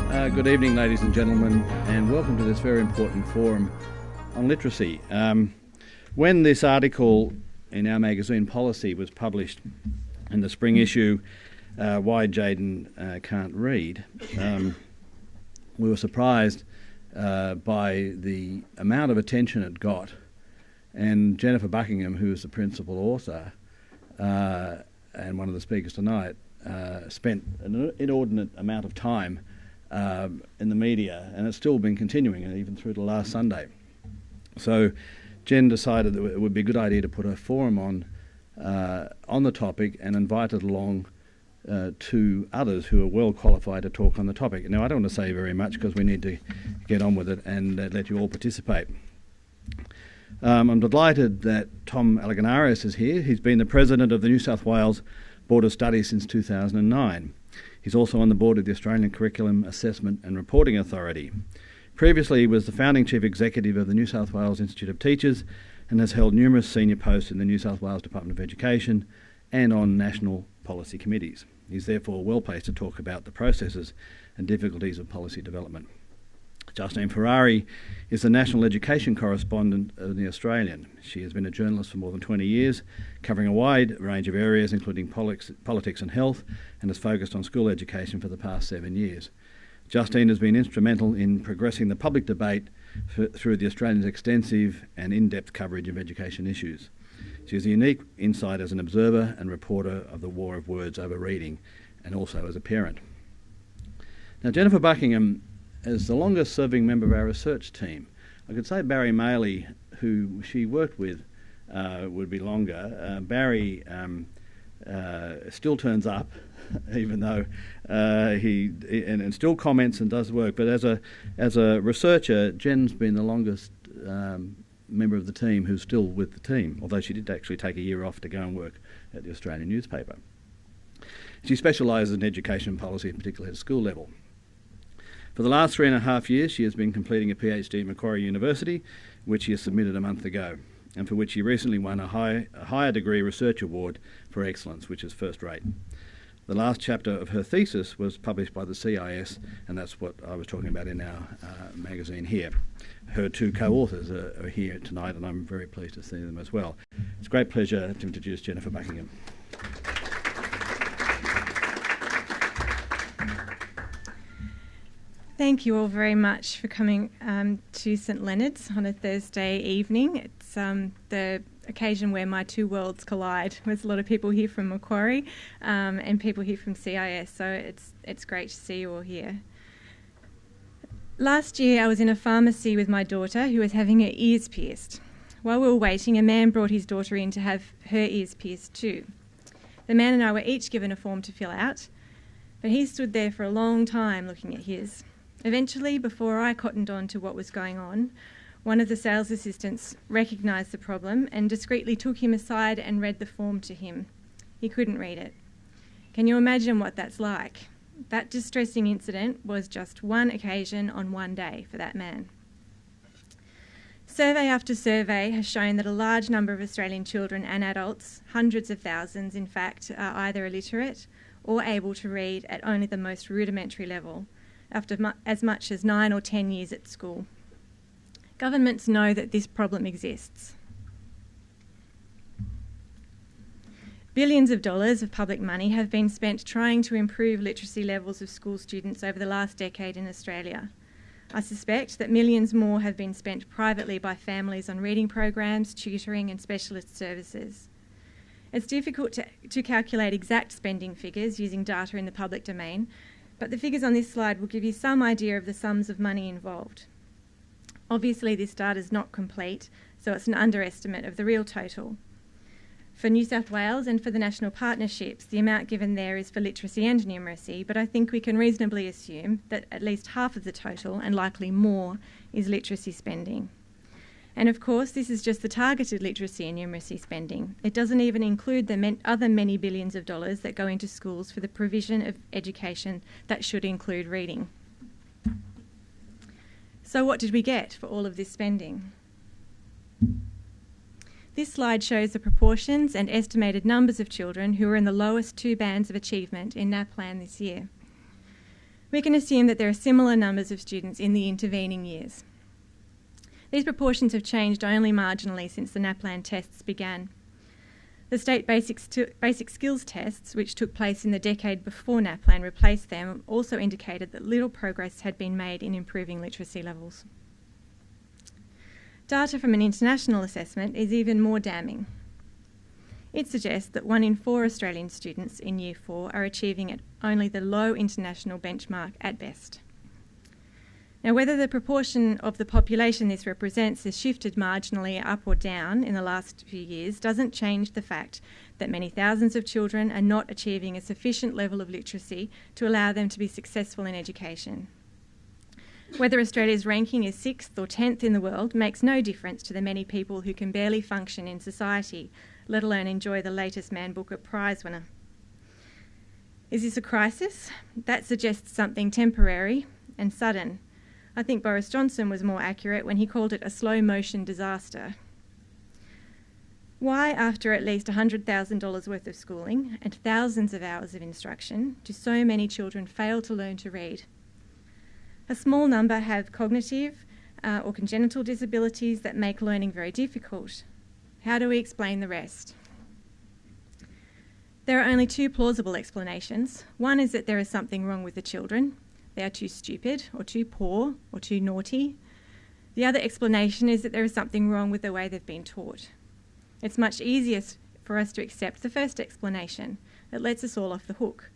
Good evening, ladies and gentlemen, and welcome to this very important forum on literacy. When this article in our magazine Policy was published in the spring issue, Why Jaydon Can't Read, we were surprised by the amount of attention it got. And Jennifer Buckingham, who is the principal author and one of the speakers tonight, spent an inordinate amount of time in the media, and it's still been continuing, even through to last Sunday. So Jen decided that it would be a good idea to put a forum on the topic and invited along to others who are well qualified to talk on the topic. Now, I don't want to say very much because we need to get on with it and let you all participate. I'm delighted that Tom Alegounarias is here. He's been the president of the New South Wales Board of Studies since 2009. He's also on the board of the Australian Curriculum Assessment and Reporting Authority. Previously, he was the founding chief executive of the New South Wales Institute of Teachers and has held numerous senior posts in the New South Wales Department of Education and on national policy committees. He's therefore well placed to talk about the processes and difficulties of policy development. Justine Ferrari is the national education correspondent of The Australian. She has been a journalist for more than 20 years, covering a wide range of areas including politics and health, and has focused on school education for the past 7 years. Justine has been instrumental in progressing the public debate through The Australian's extensive and in-depth coverage of education issues. She has a unique insight as an observer and reporter of the war of words over reading, and also as a parent. Now, Jennifer Buckingham is the longest serving member of our research team. I could say Barry Maley, who she worked with, would be longer. Barry still turns up, even though he still comments and does work. But as a researcher, Jen's been the longest member of the team who's still with the team, although she did actually take a year off to go and work at the Australian newspaper. She specialises in education policy, particularly at school level. For the last 3.5 years, she has been completing a PhD at Macquarie University, which she has submitted a month ago, and for which she recently won a higher degree research award for excellence, which is first rate. The last chapter of her thesis was published by the CIS, and that's what I was talking about in our magazine here. Her two co-authors are here tonight, and I'm very pleased to see them as well. It's a great pleasure to introduce Jennifer Buckingham. Thank you all very much for coming to St Leonard's on a Thursday evening. It's the occasion where my two worlds collide. There's a lot of people here from Macquarie and people here from CIS, so it's great to see you all here. Last year I was in a pharmacy with my daughter who was having her ears pierced. While we were waiting, a man brought his daughter in to have her ears pierced too. The man and I were each given a form to fill out, but he stood there for a long time looking at his. Eventually, before I cottoned on to what was going on, one of the sales assistants recognised the problem and discreetly took him aside and read the form to him. He couldn't read it. Can you imagine what that's like? That distressing incident was just one occasion on one day for that man. Survey after survey has shown that a large number of Australian children and adults, hundreds of thousands in fact, are either illiterate or able to read at only the most rudimentary level, after as much as 9 or 10 years at school. Governments know that this problem exists. Billions of dollars of public money have been spent trying to improve literacy levels of school students over the last decade in Australia. I suspect that millions more have been spent privately by families on reading programs, tutoring and specialist services. It's difficult to calculate exact spending figures using data in the public domain, but the figures on this slide will give you some idea of the sums of money involved. Obviously, this data is not complete, so it's an underestimate of the real total. For New South Wales and for the national partnerships, the amount given there is for literacy and numeracy, but I think we can reasonably assume that at least half of the total, and likely more, is literacy spending. And of course, this is just the targeted literacy and numeracy spending. It doesn't even include the other many billions of dollars that go into schools for the provision of education that should include reading. So what did we get for all of this spending? This slide shows the proportions and estimated numbers of children who are in the lowest two bands of achievement in NAPLAN this year. We can assume that there are similar numbers of students in the intervening years. These proportions have changed only marginally since the NAPLAN tests began. The state basic skills tests, which took place in the decade before NAPLAN replaced them, also indicated that little progress had been made in improving literacy levels. Data from an international assessment is even more damning. It suggests that 1 in 4 Australian students in Year 4 are achieving at only the low international benchmark at best. Now, whether the proportion of the population this represents has shifted marginally up or down in the last few years doesn't change the fact that many thousands of children are not achieving a sufficient level of literacy to allow them to be successful in education. Whether Australia's ranking is 6th or 10th in the world makes no difference to the many people who can barely function in society, let alone enjoy the latest Man Booker Prize winner. Is this a crisis? That suggests something temporary and sudden. I think Boris Johnson was more accurate when he called it a slow-motion disaster. Why, after at least $100,000 worth of schooling and thousands of hours of instruction, do so many children fail to learn to read? A small number have cognitive or congenital disabilities that make learning very difficult. How do we explain the rest? There are only 2 plausible explanations. One is that there is something wrong with the children. They are too stupid, or too poor, or too naughty. The other explanation is that there is something wrong with the way they've been taught. It's much easier for us to accept the first explanation. It lets us all off the hook.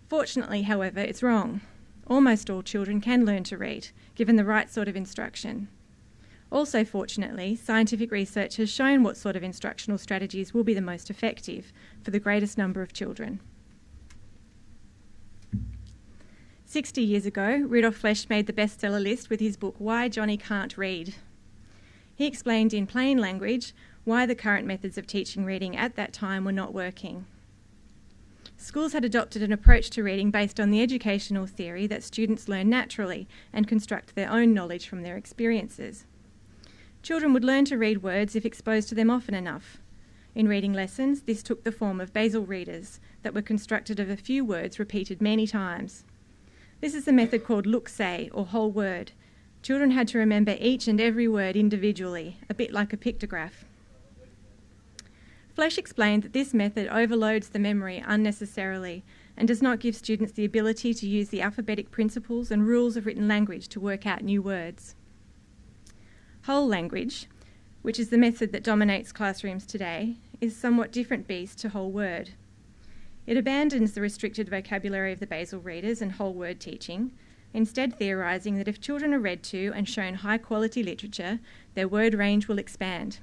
Fortunately, however, it's wrong. Almost all children can learn to read, given the right sort of instruction. Also, fortunately, scientific research has shown what sort of instructional strategies will be the most effective for the greatest number of children. 60 years ago, Rudolf Flesch made the bestseller list with his book Why Johnny Can't Read. He explained in plain language why the current methods of teaching reading at that time were not working. Schools had adopted an approach to reading based on the educational theory that students learn naturally and construct their own knowledge from their experiences. Children would learn to read words if exposed to them often enough. In reading lessons, this took the form of basal readers that were constructed of a few words repeated many times. This is the method called look-say, or whole word. Children had to remember each and every word individually, a bit like a pictograph. Flesch explained that this method overloads the memory unnecessarily and does not give students the ability to use the alphabetic principles and rules of written language to work out new words. Whole language, which is the method that dominates classrooms today, is a somewhat different beast to whole word. It abandons the restricted vocabulary of the basal readers and whole word teaching, instead theorising that if children are read to and shown high-quality literature, their word range will expand.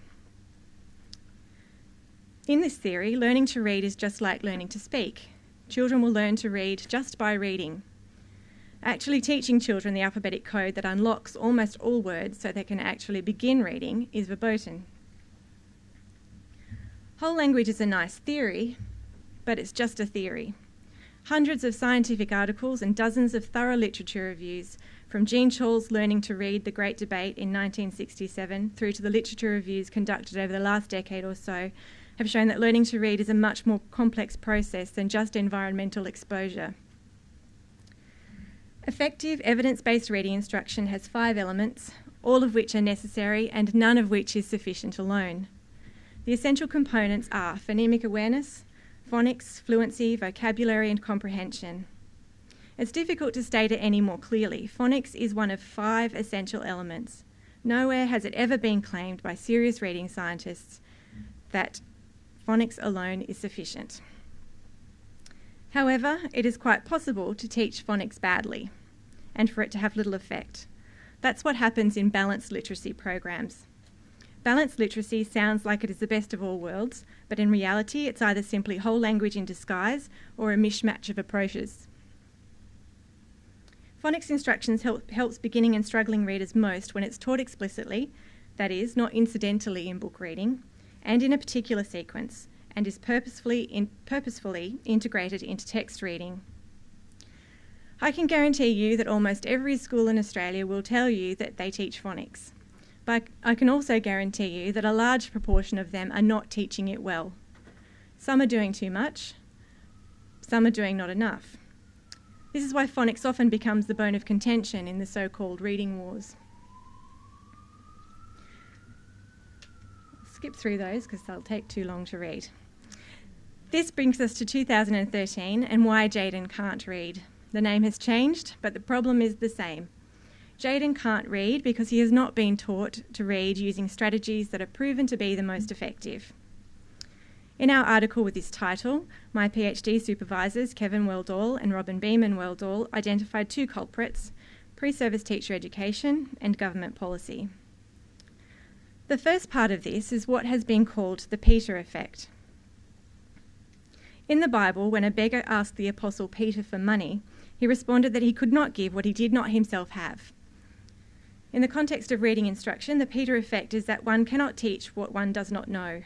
In this theory, learning to read is just like learning to speak. Children will learn to read just by reading. Actually teaching children the alphabetic code that unlocks almost all words so they can actually begin reading is verboten. Whole language is a nice theory, but it's just a theory. Hundreds of scientific articles and dozens of thorough literature reviews, from Jean Chall's Learning to Read, The Great Debate in 1967, through to the literature reviews conducted over the last decade or so, have shown that learning to read is a much more complex process than just environmental exposure. Effective evidence-based reading instruction has 5 elements, all of which are necessary and none of which is sufficient alone. The essential components are phonemic awareness, phonics, fluency, vocabulary and comprehension. It's difficult to state it any more clearly. Phonics is one of 5 essential elements. Nowhere has it ever been claimed by serious reading scientists that phonics alone is sufficient. However, it is quite possible to teach phonics badly and for it to have little effect. That's what happens in balanced literacy programs. Balanced literacy sounds like it is the best of all worlds, but in reality it's either simply whole language in disguise or a mishmash of approaches. Phonics instructions helps beginning and struggling readers most when it's taught explicitly, that is, not incidentally in book reading, and in a particular sequence, and is purposefully integrated into text reading. I can guarantee you that almost every school in Australia will tell you that they teach phonics. But I can also guarantee you that a large proportion of them are not teaching it well. Some are doing too much, some are doing not enough. This is why phonics often becomes the bone of contention in the so-called reading wars. I'll skip through those because they'll take too long to read. This brings us to 2013 and why Jaydon can't read. The name has changed, but the problem is the same. Jaydon can't read because he has not been taught to read using strategies that are proven to be the most effective. In our article with this title, my PhD supervisors, Kevin Weldahl and Robin Beeman Weldahl, identified two culprits: pre-service teacher education and government policy. The first part of this is what has been called the Peter effect. In the Bible, when a beggar asked the Apostle Peter for money, he responded that he could not give what he did not himself have. In the context of reading instruction, the Peter effect is that one cannot teach what one does not know.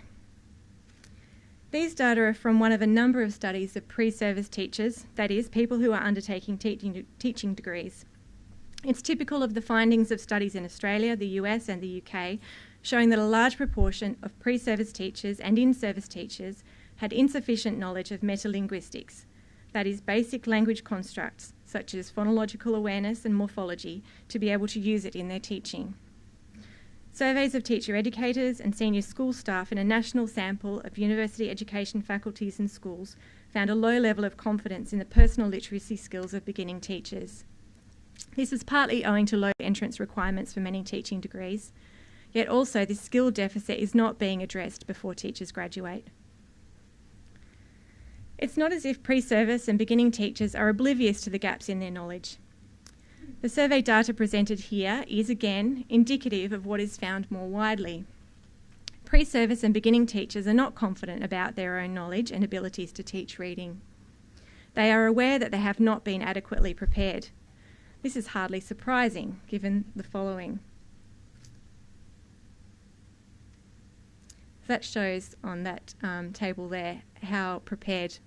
These data are from one of a number of studies of pre-service teachers, that is, people who are undertaking teaching degrees. It's typical of the findings of studies in Australia, the US and the UK, showing that a large proportion of pre-service teachers and in-service teachers had insufficient knowledge of metalinguistics, that is, basic language constructs such as phonological awareness and morphology, to be able to use it in their teaching. Surveys of teacher educators and senior school staff in a national sample of university education faculties and schools found a low level of confidence in the personal literacy skills of beginning teachers. This is partly owing to low entrance requirements for many teaching degrees, yet also this skill deficit is not being addressed before teachers graduate. It's not as if pre-service and beginning teachers are oblivious to the gaps in their knowledge. The survey data presented here is, again, indicative of what is found more widely. Pre-service and beginning teachers are not confident about their own knowledge and abilities to teach reading. They are aware that they have not been adequately prepared. This is hardly surprising, given the following. That shows on that table there how prepared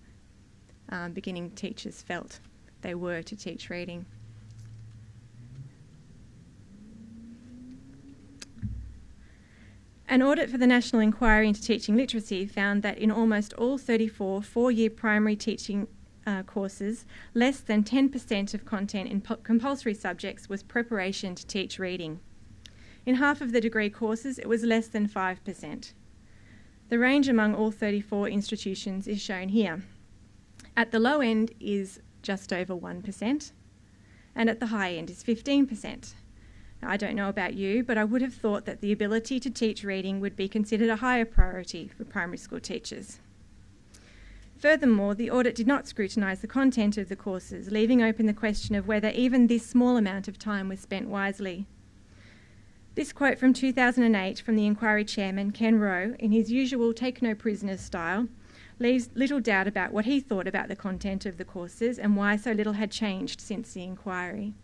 beginning teachers felt they were to teach reading. An audit for the National Inquiry into Teaching Literacy found that in almost all 34 four-year primary teaching courses, less than 10% of content in compulsory subjects was preparation to teach reading. In half of the degree courses, it was less than 5%. The range among all 34 institutions is shown here. At the low end is just over 1%, and at the high end is 15%. Now, I don't know about you, but I would have thought that the ability to teach reading would be considered a higher priority for primary school teachers. Furthermore, the audit did not scrutinise the content of the courses, leaving open the question of whether even this small amount of time was spent wisely. This quote from 2008 from the inquiry chairman, Ken Rowe, in his usual take-no-prisoners style, leaves little doubt about what he thought about the content of the courses and why so little had changed since the inquiry.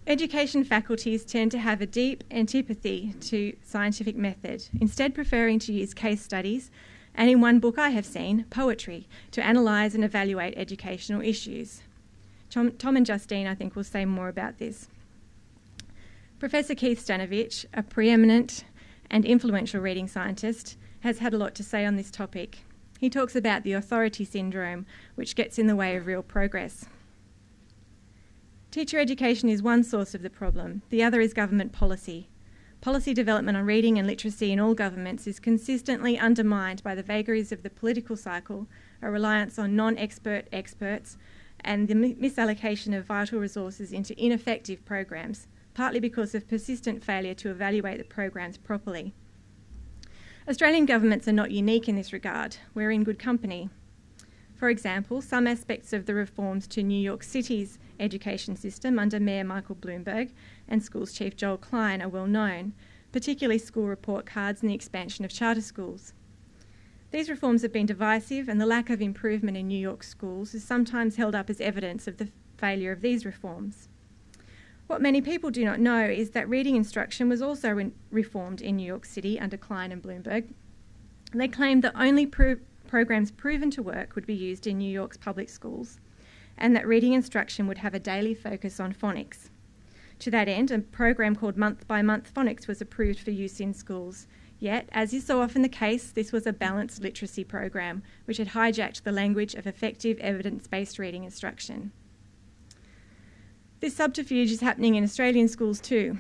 Education faculties tend to have a deep antipathy to scientific method, instead preferring to use case studies, and in one book I have seen, poetry, to analyse and evaluate educational issues. Tom and Justine, I think, will say more about this. Professor Keith Stanovich, a preeminent and influential reading scientist, has had a lot to say on this topic. He talks about the authority syndrome, which gets in the way of real progress. Teacher education is one source of the problem. The other is government policy. Policy development on reading and literacy in all governments is consistently undermined by the vagaries of the political cycle, a reliance on non-expert experts, and the misallocation of vital resources into ineffective programs, partly because of persistent failure to evaluate the programs properly. Australian governments are not unique in this regard. We're in good company. For example, some aspects of the reforms to New York City's education system under Mayor Michael Bloomberg and Schools Chief Joel Klein are well known, particularly school report cards and the expansion of charter schools. These reforms have been divisive, and the lack of improvement in New York schools is sometimes held up as evidence of the failure of these reforms. What many people do not know is that reading instruction was also reformed in New York City under Klein and Bloomberg. They claimed that only programs proven to work would be used in New York's public schools, and that reading instruction would have a daily focus on phonics. To that end, a program called Month by Month Phonics was approved for use in schools, Yet, as is so often the case, this was a balanced literacy program which had hijacked the language of effective evidence-based reading instruction. This subterfuge is happening in Australian schools too.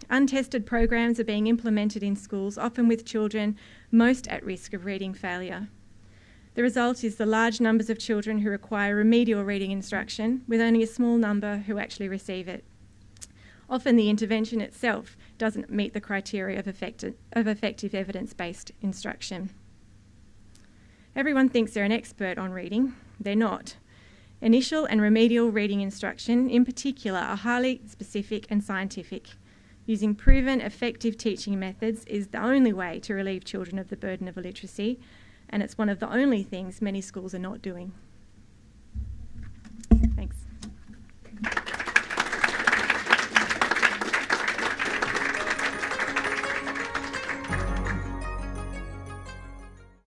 Untested programs are being implemented in schools, often with children most at risk of reading failure. The result is the large numbers of children who require remedial reading instruction, with only a small number who actually receive it. Often the intervention itself doesn't meet the criteria of effective evidence-based instruction. Everyone thinks they're an expert on reading. They're not. Initial and remedial reading instruction, in particular, are highly specific and scientific. Using proven, effective teaching methods is the only way to relieve children of the burden of illiteracy, and it's one of the only things many schools are not doing.